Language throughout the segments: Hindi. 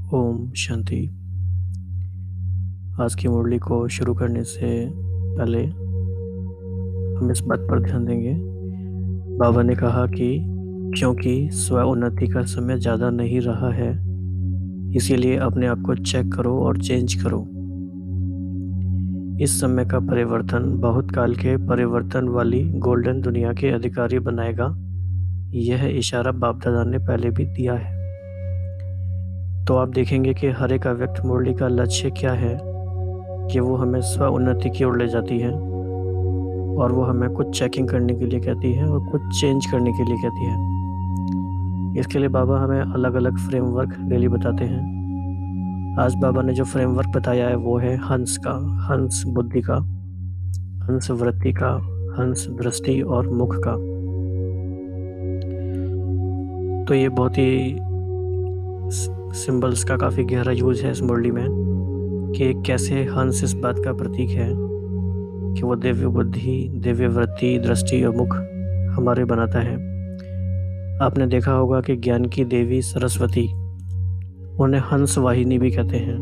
ओम शांति। आज की मुरली को शुरू करने से पहले हम इस बात पर ध्यान देंगे। बाबा ने कहा कि क्योंकि स्व उन्नति का समय ज़्यादा नहीं रहा है, इसीलिए अपने आप को चेक करो और चेंज करो। इस समय का परिवर्तन बहुत काल के परिवर्तन वाली गोल्डन दुनिया के अधिकारी बनाएगा। यह इशारा बाप दादा ने पहले भी दिया है। तो आप देखेंगे कि हर एक अव्यक्त मुरली का लक्ष्य क्या है कि वो हमें स्व उन्नति की ओर ले जाती है और वो हमें कुछ चेकिंग करने के लिए कहती है और कुछ चेंज करने के लिए कहती है। इसके लिए बाबा हमें अलग अलग फ्रेमवर्क डेली बताते हैं। आज बाबा ने जो फ्रेमवर्क बताया है वो है हंस का, हंस बुद्धि का, हंस वृत्ति का, हंस दृष्टि और मुख का। तो ये बहुत ही सिंबल्स का काफ़ी गहरा यूज है इस मुरली में कि कैसे हंस इस बात का प्रतीक है कि वो दिव्य बुद्धि, दिव्य वृत्ति, दृष्टि और मुख हमारे बनाता है। आपने देखा होगा कि ज्ञान की देवी सरस्वती, उन्हें हंस वाहिनी भी कहते हैं।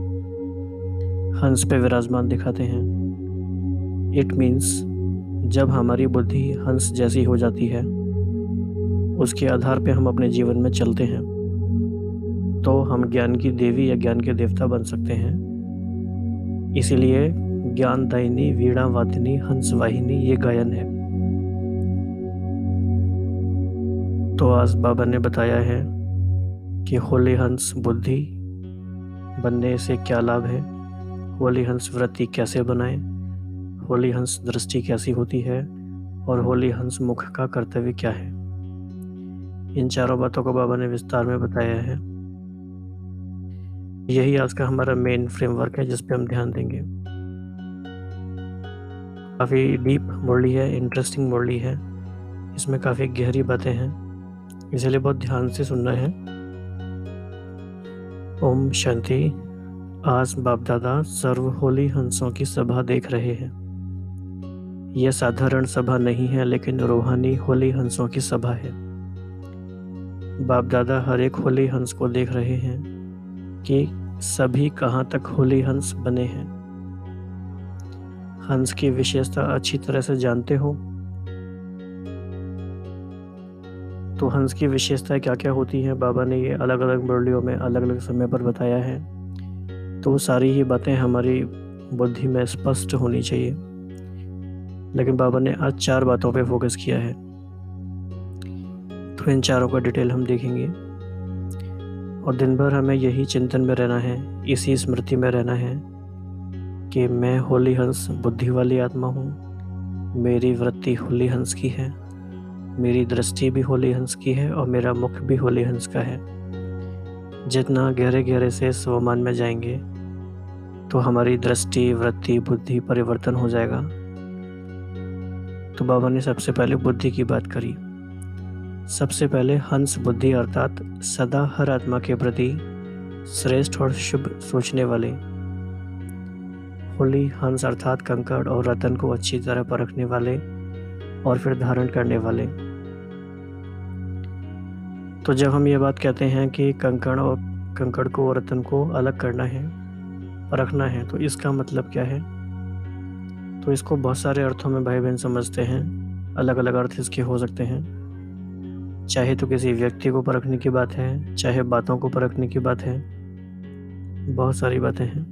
हंस पे विराजमान दिखाते हैं। इट मीन्स जब हमारी बुद्धि हंस जैसी हो जाती है, उसके आधार पे हम अपने जीवन में चलते हैं, तो हम ज्ञान की देवी या ज्ञान के देवता बन सकते हैं। इसीलिए ज्ञान दायिनी वीणा वादिनी हंस वाहिनी ये गायन है। तो आज बाबा ने बताया है कि होली हंस बुद्धि बनने से क्या लाभ है, होली हंस वृत्ति कैसे बनाएं, होली हंस दृष्टि कैसी होती है और होली हंस मुख का कर्तव्य क्या है। इन चारों बातों को बाबा ने विस्तार में बताया है। यही आज का हमारा मेन फ्रेमवर्क है जिस पे हम ध्यान देंगे। काफ़ी डीप मुरली है, इंटरेस्टिंग मुरली है, इसमें काफ़ी गहरी बातें हैं, इसलिए बहुत ध्यान से सुनना है। ओम शांति। आज बाप दादा सर्व होली हंसों की सभा देख रहे हैं। यह साधारण सभा नहीं है, लेकिन रूहानी होली हंसों की सभा है। बाप दादा हर एक होली हंस को देख रहे हैं कि सभी कहाँ तक होली हंस बने हैं। हंस की विशेषता अच्छी तरह से जानते हो? तो हंस की विशेषताएं क्या क्या होती हैं, बाबा ने ये अलग अलग मुरलियों में अलग अलग समय पर बताया है। तो वो सारी ही बातें हमारी बुद्धि में स्पष्ट होनी चाहिए, लेकिन बाबा ने आज 4 बातों पे फोकस किया है। तो इन चारों का डिटेल हम देखेंगे और दिन भर हमें यही चिंतन में रहना है, इसी स्मृति में रहना है कि मैं होली हंस बुद्धि वाली आत्मा हूँ, मेरी वृत्ति होली हंस की है, मेरी दृष्टि भी होली हंस की है और मेरा मुख भी होली हंस का है। जितना गहरे गहरे से स्वमान में जाएंगे तो हमारी दृष्टि, वृत्ति, बुद्धि परिवर्तन हो जाएगा। तो बाबा ने सबसे पहले बुद्धि की बात करी। सबसे पहले हंस बुद्धि अर्थात सदा हर आत्मा के प्रति श्रेष्ठ और शुभ सोचने वाले। होली हंस अर्थात कंकड़ और रतन को अच्छी तरह परखने वाले और फिर धारण करने वाले। तो जब हम ये बात कहते हैं कि कंकड़ को और रतन को अलग करना है, परखना है, तो इसका मतलब क्या है? तो इसको बहुत सारे अर्थों में भाई बहन समझते हैं। अलग अलग अर्थ इसके हो सकते हैं। चाहे तो किसी व्यक्ति को परखने की बात है, चाहे बातों को परखने की बात है, बहुत सारी बातें हैं।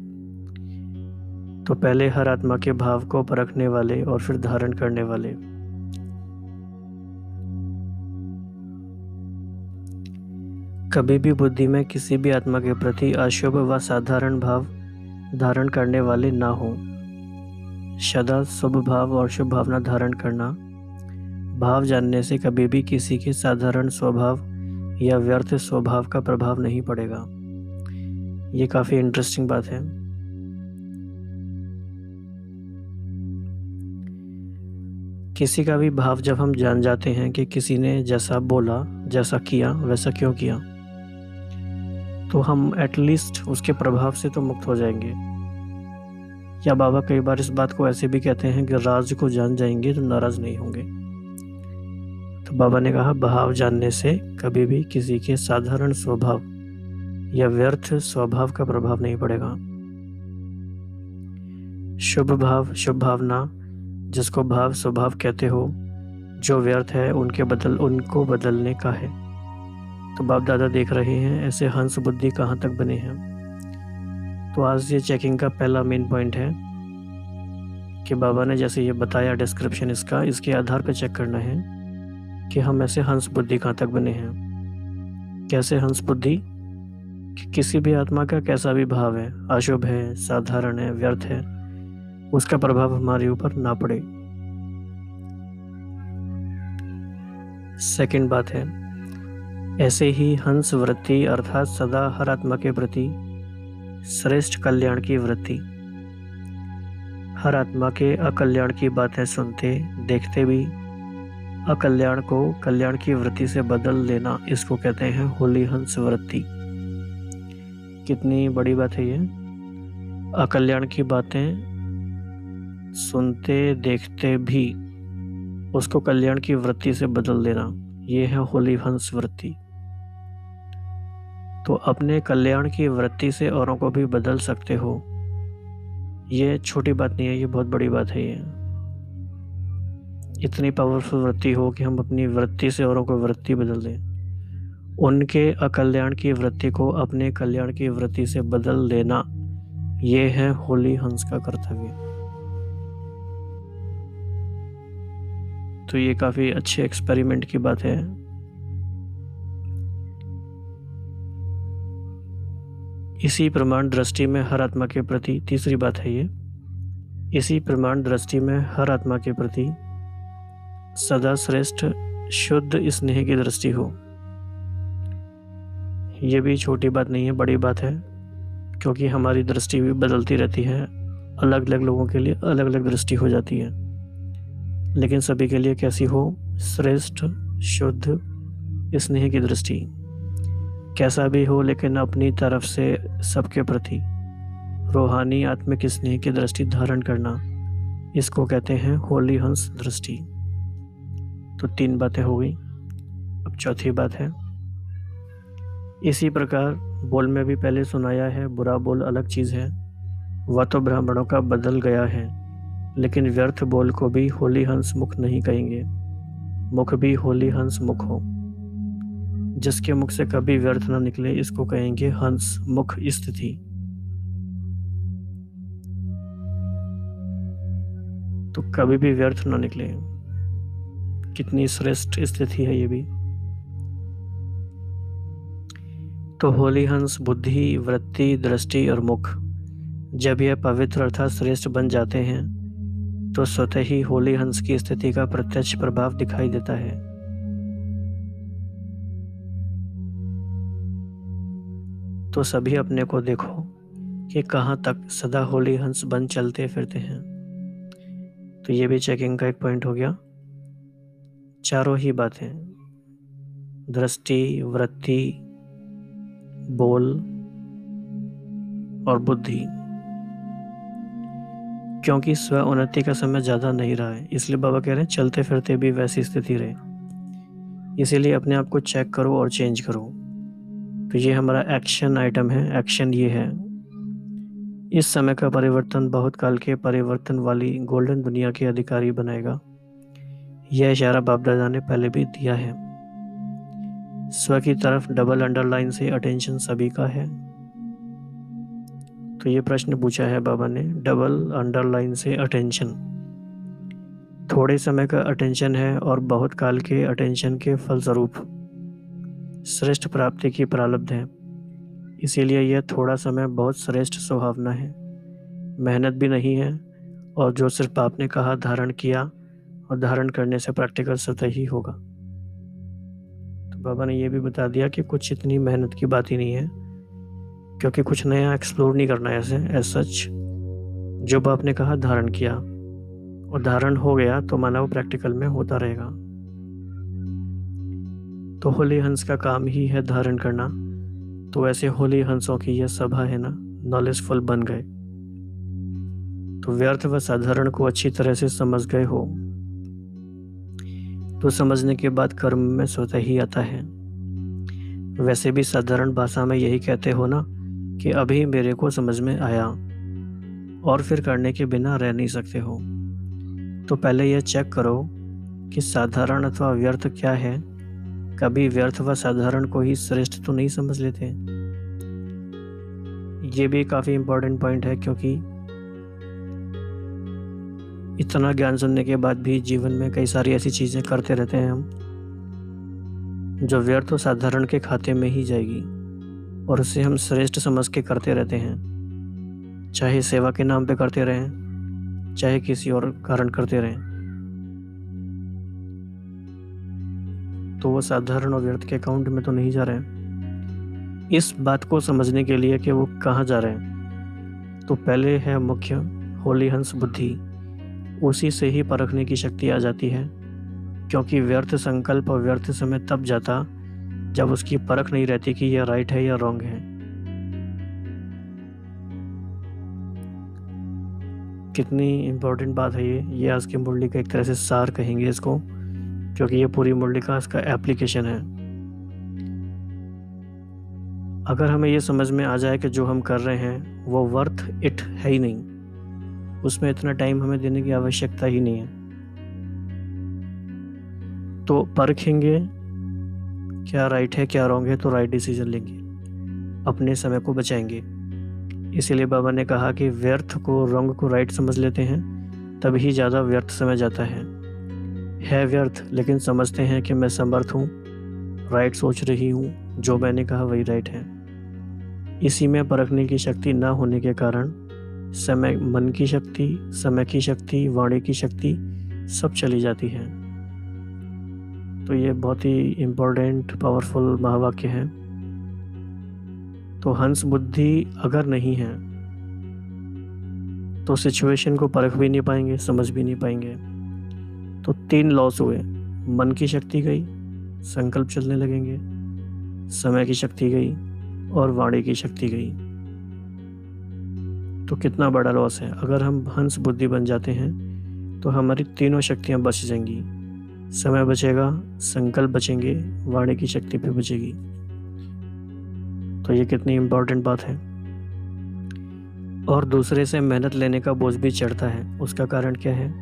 तो पहले हर आत्मा के भाव को परखने वाले और फिर धारण करने वाले। कभी भी बुद्धि में किसी भी आत्मा के प्रति अशुभ व साधारण भाव धारण करने वाले ना हो। सदा शुभ भाव और शुभ भावना धारण करना। भाव जानने से कभी भी किसी के साधारण स्वभाव या व्यर्थ स्वभाव का प्रभाव नहीं पड़ेगा। ये काफ़ी इंटरेस्टिंग बात है। किसी का भी भाव जब हम जान जाते हैं कि किसी ने जैसा बोला, जैसा किया, वैसा क्यों किया, तो हम एटलीस्ट उसके प्रभाव से तो मुक्त हो जाएंगे। या बाबा कई बार इस बात को ऐसे भी कहते हैं कि राज को जान जाएंगे तो नाराज नहीं होंगे। तो बाबा ने कहा भाव जानने से कभी भी किसी के साधारण स्वभाव या व्यर्थ स्वभाव का प्रभाव नहीं पड़ेगा। शुभ भाव, शुभ भावना, जिसको भाव स्वभाव कहते हो, जो व्यर्थ है उनको बदलने का है। तो बाप दादा देख रहे हैं ऐसे हंस बुद्धि कहाँ तक बने हैं। तो आज ये चेकिंग का पहला मेन पॉइंट है कि बाबा ने जैसे ये बताया डिस्क्रिप्शन इसका, इसके आधार पर चेक करना है कि हम ऐसे हंस बुद्धि कहाँ तक बने हैं। कैसे हंस बुद्धि? कि किसी भी आत्मा का कैसा भी भाव है, अशुभ है, साधारण है, व्यर्थ है, उसका प्रभाव हमारे ऊपर ना पड़े। सेकंड बात है, ऐसे ही हंस वृत्ति अर्थात सदा हर आत्मा के प्रति श्रेष्ठ कल्याण की वृत्ति। हर आत्मा के अकल्याण की बातें सुनते देखते भी अकल्याण को कल्याण की वृत्ति से बदल लेना, इसको कहते हैं होली हंस वृत्ति। कितनी बड़ी बात है ये। अकल्याण की बातें सुनते देखते भी उसको कल्याण की वृत्ति से बदल देना, ये है होली हंस वृत्ति। तो अपने कल्याण की वृत्ति से औरों को भी बदल सकते हो, ये छोटी बात नहीं है, ये बहुत बड़ी बात है। ये इतनी पावरफुल वृत्ति हो कि हम अपनी वृत्ति से औरों को वृत्ति बदल दें। उनके अकल्याण की वृत्ति को अपने कल्याण की वृत्ति से बदल देना, ये है होली हंस का कर्तव्य। तो ये काफी अच्छे एक्सपेरिमेंट की बात है। इसी प्रमाण दृष्टि में हर आत्मा के प्रति, तीसरी बात है ये, इसी प्रमाण दृष्टि में हर आत्मा के प्रति सदा श्रेष्ठ शुद्ध स्नेह की दृष्टि हो। ये भी छोटी बात नहीं है, बड़ी बात है, क्योंकि हमारी दृष्टि भी बदलती रहती है। अलग अलग लोगों के लिए अलग अलग दृष्टि हो जाती है, लेकिन सभी के लिए कैसी हो? श्रेष्ठ शुद्ध स्नेह की दृष्टि। कैसा भी हो, लेकिन अपनी तरफ से सबके प्रति रूहानी आत्मिक स्नेह की दृष्टि धारण करना, इसको कहते हैं होली हंस दृष्टि। तो 3 बातें हो गई। अब चौथी बात है, इसी प्रकार बोल में भी पहले सुनाया है, बुरा बोल अलग चीज है, वह तो ब्राह्मणों का बदल गया है, लेकिन व्यर्थ बोल को भी होली हंस मुख नहीं कहेंगे। मुख भी होली हंस मुख हो, जिसके मुख से कभी व्यर्थ न निकले, इसको कहेंगे हंस मुख स्थिति। तो कभी भी व्यर्थ न निकले, कितनी श्रेष्ठ स्थिति है ये भी। तो होली हंस बुद्धि, वृत्ति, दृष्टि और मुख जब यह पवित्र अर्थात श्रेष्ठ बन जाते हैं, तो स्वतः ही होली हंस की स्थिति का प्रत्यक्ष प्रभाव दिखाई देता है। तो सभी अपने को देखो कि कहाँ तक सदा होली हंस बन चलते फिरते हैं। तो ये भी चेकिंग का एक पॉइंट हो गया। चारों ही बातें, दृष्टि, वृत्ति, बोल और बुद्धि, क्योंकि स्व उन्नति का समय ज़्यादा नहीं रहा है, इसलिए बाबा कह रहे हैं चलते फिरते भी वैसी स्थिति रहे। इसीलिए अपने आप को चेक करो और चेंज करो। तो ये हमारा एक्शन आइटम है। एक्शन ये है, इस समय का परिवर्तन बहुत काल के परिवर्तन वाली गोल्डन दुनिया के अधिकारी बनाएगा। यह इशारा बाप दादा ने पहले भी दिया है। स्व की तरफ डबल अंडरलाइन से अटेंशन सभी का है। तो ये प्रश्न पूछा है बाबा ने, डबल अंडरलाइन से अटेंशन। थोड़े समय का अटेंशन है और बहुत काल के अटेंशन के फलस्वरूप श्रेष्ठ प्राप्ति की प्रारब्ध है। इसीलिए यह थोड़ा समय बहुत श्रेष्ठ संभावना है, मेहनत भी नहीं है, और जो सिर्फ आपने कहा धारण किया और धारण करने से प्रैक्टिकल सतह ही होगा। तो बाबा ने ये भी बता दिया कि कुछ इतनी मेहनत की बात ही नहीं है, क्योंकि कुछ नया एक्सप्लोर नहीं करना है ऐसे एज सच। जो आपने कहा धारण किया और धारण हो गया, तो माना वो प्रैक्टिकल में होता रहेगा। तो होली हंस का काम ही है धारण करना। तो ऐसे होली हंसों की यह सभा है ना, नॉलेजफुल बन गए, तो व्यर्थ व साधारण को अच्छी तरह से समझ गए हो। तो समझने के बाद कर्म में स्वतः ही आता है। वैसे भी साधारण भाषा में यही कहते हो ना कि अभी मेरे को समझ में आया, और फिर करने के बिना रह नहीं सकते हो। तो पहले यह चेक करो कि साधारण अथवा व्यर्थ क्या है। कभी व्यर्थ व साधारण को ही श्रेष्ठ तो नहीं समझ लेते। ये भी काफ़ी इम्पोर्टेंट पॉइंट है, क्योंकि इतना ज्ञान सुनने के बाद भी जीवन में कई सारी ऐसी चीज़ें करते रहते हैं हम, जो व्यर्थ और साधारण के खाते में ही जाएगी, और उसे हम श्रेष्ठ समझ के करते रहते हैं, चाहे सेवा के नाम पे करते रहें, चाहे किसी और कारण करते रहें। तो वो साधारण और व्यर्थ के अकाउंट में तो नहीं जा रहे हैं। इस बात को समझने के लिए कि वो कहाँ जा रहे हैं, तो पहले है मुख्य होली हंस बुद्धि। उसी से ही परखने की शक्ति आ जाती है, क्योंकि व्यर्थ संकल्प और व्यर्थ समय तब जाता जब उसकी परख नहीं रहती कि यह राइट है या रॉन्ग है। कितनी इम्पोर्टेंट बात है ये आज की मुरली का एक तरह से सार कहेंगे इसको, क्योंकि ये पूरी मुरली का इसका एप्लीकेशन है। अगर हमें ये समझ में आ जाए कि जो हम कर रहे हैं वो वर्थ इट है ही नहीं, उसमें इतना टाइम हमें देने की आवश्यकता ही नहीं है, तो परखेंगे क्या राइट है क्या रॉन्ग है, तो राइट डिसीजन लेंगे, अपने समय को बचाएंगे। इसीलिए बाबा ने कहा कि व्यर्थ को रॉन्ग को राइट समझ लेते हैं, तभी ज़्यादा व्यर्थ समय जाता है व्यर्थ, लेकिन समझते हैं कि मैं समर्थ हूँ, राइट सोच रही हूँ, जो मैंने कहा वही राइट है। इसी में परखने की शक्ति ना होने के कारण समय, मन की शक्ति, समय की शक्ति, वाणी की शक्ति सब चली जाती है। तो ये बहुत ही इम्पोर्टेंट पावरफुल महावाक्य है। तो हंस बुद्धि अगर नहीं है तो सिचुएशन को परख भी नहीं पाएंगे, समझ भी नहीं पाएंगे। तो 3 लॉस हुए, मन की शक्ति गई, संकल्प चलने लगेंगे, समय की शक्ति गई और वाणी की शक्ति गई। तो कितना बड़ा लॉस है। अगर हम हंस बुद्धि बन जाते हैं तो हमारी तीनों शक्तियां बच जाएंगी, समय बचेगा, संकल्प बचेंगे, वाणी की शक्ति भी बचेगी। तो ये कितनी इम्पोर्टेंट बात है। और दूसरे से मेहनत लेने का बोझ भी चढ़ता है। उसका कारण क्या है?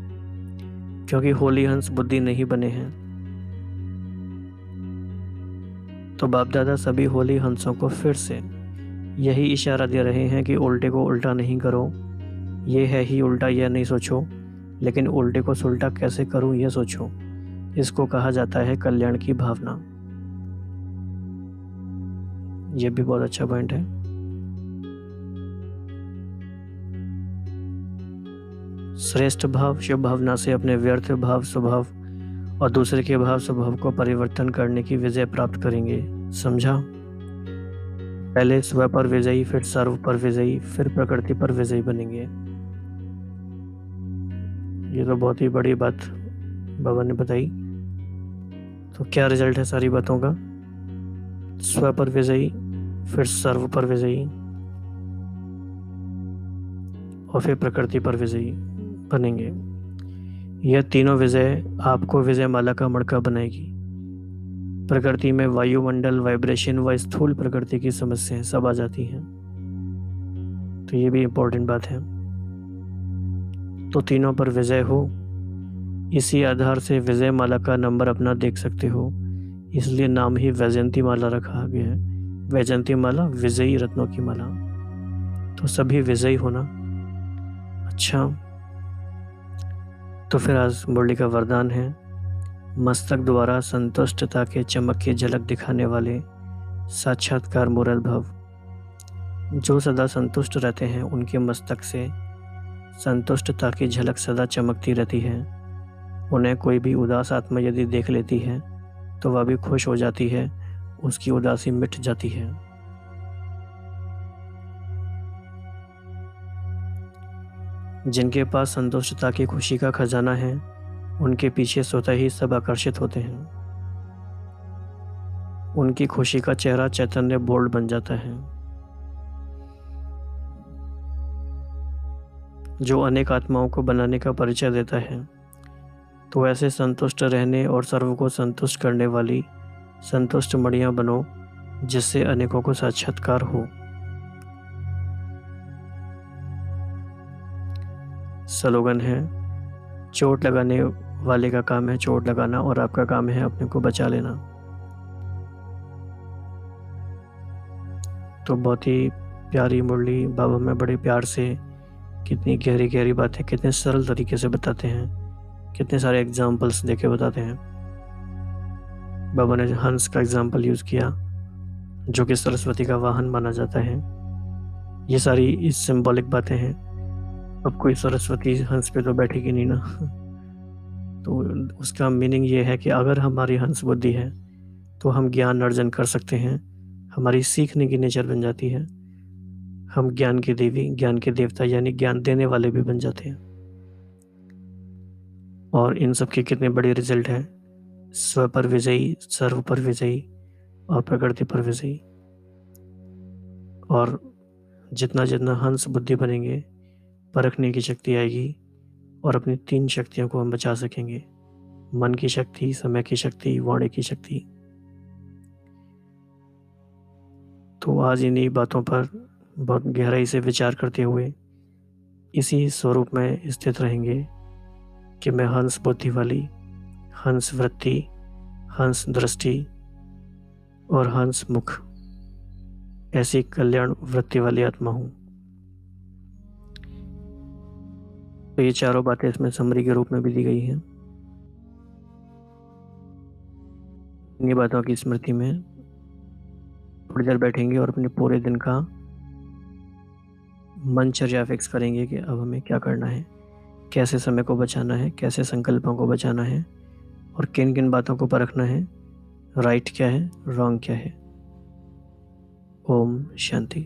क्योंकि होली हंस बुद्धि नहीं बने हैं। तो बाप दादा सभी होली हंसों को फिर से यही इशारा दे रहे हैं कि उल्टे को उल्टा नहीं करो, ये है ही उल्टा यह नहीं सोचो, लेकिन उल्टे को सुलटा कैसे करूं यह सोचो। इसको कहा जाता है कल्याण की भावना। यह भी बहुत अच्छा पॉइंट है। श्रेष्ठ भाव शुभ भावना से अपने व्यर्थ भाव स्वभाव और दूसरे के भाव स्वभाव को परिवर्तन करने की विजय प्राप्त करेंगे। समझा? पहले स्व पर विजयी, फिर सर्व पर विजयी, फिर प्रकृति पर विजयी बनेंगे। ये तो बहुत ही बड़ी बात बाबा ने बताई। तो क्या रिजल्ट है सारी बातों का? स्व पर विजयी, फिर सर्व पर विजयी और फिर प्रकृति पर विजयी बनेंगे। यह तीनों विजय आपको विजय माला का मणका बनाएगी। प्रकृति में वायुमंडल, वाइब्रेशन व स्थूल प्रकृति की समस्याएं सब आ जाती हैं। तो ये भी इम्पोर्टेंट बात है। तो तीनों पर विजय हो, इसी आधार से विजय माला का नंबर अपना देख सकते हो। इसलिए नाम ही वैजयंती माला रखा गया है। वैजयंती माला विजयी रत्नों की माला। तो सभी विजयी होना। अच्छा, तो फिर आज मुरली का वरदान है, मस्तक द्वारा संतुष्टता के चमक की झलक दिखाने वाले साक्षात्कार मूरत भव। जो सदा संतुष्ट रहते हैं उनके मस्तक से संतुष्टता की झलक सदा चमकती रहती है। उन्हें कोई भी उदास आत्मा यदि देख लेती है तो वह भी खुश हो जाती है, उसकी उदासी मिट जाती है। जिनके पास संतुष्टता की खुशी का खजाना है उनके पीछे स्वतः ही सब आकर्षित होते हैं। उनकी खुशी का चेहरा चैतन्य बोल्ड बन जाता है। जो अनेक आत्माओं को बनाने का परिचय देता है। तो ऐसे संतुष्ट रहने और सर्व को संतुष्ट करने वाली संतुष्ट मणियाँ बनो, जिससे अनेकों को साक्षात्कार हो। स्लोगन है, चोट लगाने वाले का काम है चोट लगाना और आपका काम है अपने को बचा लेना। तो बहुत ही प्यारी मुरली बाबा में बड़े प्यार से कितनी गहरी गहरी बातें कितने सरल तरीके से बताते हैं, कितने सारे एग्जाम्पल्स देके बताते हैं। बाबा ने हंस का एग्जाम्पल यूज़ किया जो कि सरस्वती का वाहन माना जाता है। ये सारी इस सिंबॉलिक बातें हैं। अब कोई सरस्वती हंस पे तो बैठेगी नहीं ना। तो उसका मीनिंग ये है कि अगर हमारी हंस बुद्धि है तो हम ज्ञान अर्जन कर सकते हैं, हमारी सीखने की नेचर बन जाती है, हम ज्ञान की देवी ज्ञान के देवता यानी ज्ञान देने वाले भी बन जाते हैं। और इन सब के कितने बड़े रिजल्ट हैं, स्व पर विजयी, सर्व पर विजयी और प्रकृति पर विजयी। और जितना जितना हंस बुद्धि बनेंगे, परखने की शक्ति आएगी और अपनी 3 शक्तियों को हम बचा सकेंगे, मन की शक्ति, समय की शक्ति, वाणी की शक्ति। तो आज इन्हीं बातों पर बहुत गहराई से विचार करते हुए इसी स्वरूप में स्थित रहेंगे कि मैं हंस बुद्धि वाली, हंस वृत्ति, हंस दृष्टि और हंस मुख ऐसी कल्याण वृत्ति वाली आत्मा हूँ। तो ये चारों बातें इसमें समरी के रूप में भी दी गई हैं। इन्हीं बातों की स्मृति में थोड़ी देर बैठेंगे और अपने पूरे दिन का मनचर्या फिक्स करेंगे कि अब हमें क्या करना है, कैसे समय को बचाना है, कैसे संकल्पों को बचाना है और किन किन बातों को परखना है, राइट क्या है, रॉन्ग क्या है। ओम शांति।